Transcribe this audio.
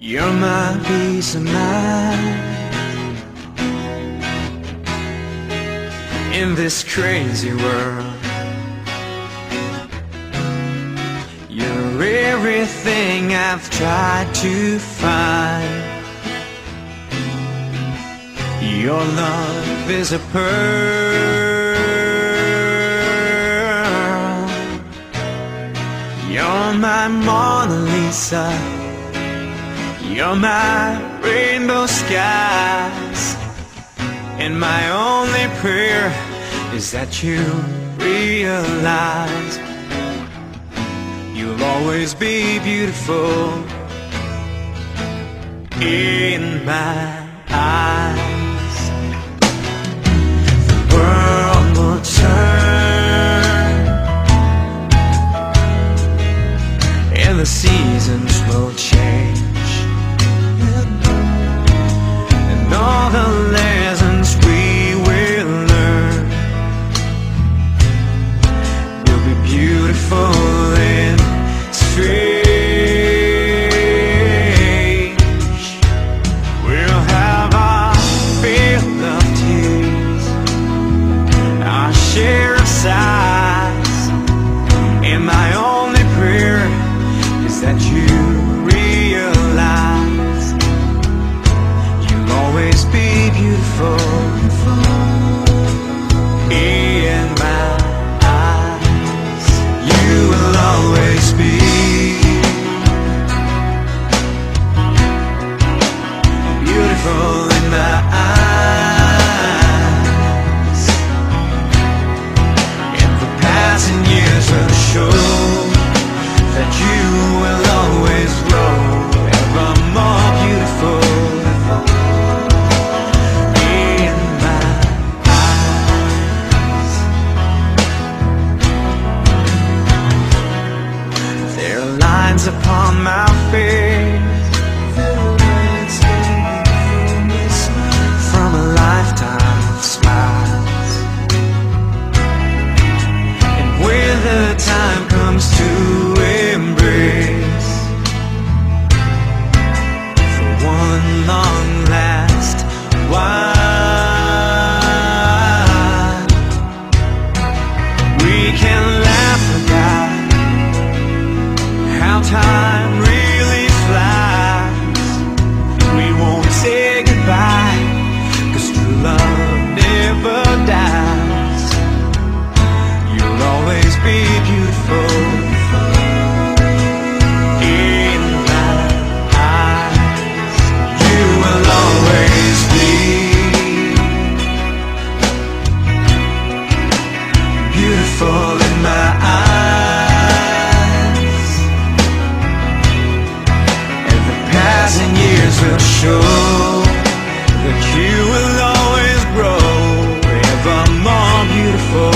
You're my peace of mind in this crazy world. You're everything I've tried to find. Your love is a pearl. You're my Mona Lisa. You're my rainbow skies. And my only prayer is that you realize you'll always be beautiful in my eyes. The world will turn and the seasons will change, and all the lessons we will learn will be beautiful and strange. We'll have our fill of tears, our share of sighs, and my only prayer is that you realize you'll always be beautiful in my eyes. You will always be beautiful in my eyes, and the passing years will show that you will always grow ever more beautiful in my eyes. There are lines upon my face from a lifetime of smiles, and when the time comes to embrace for one long last while, we can laugh about how time really flies. We won't say goodbye, 'cause true love never dies. You'll always be beautiful in my eyes. You will always be beautiful in my eyes, and the passing years will show that you will always grow ever more beautiful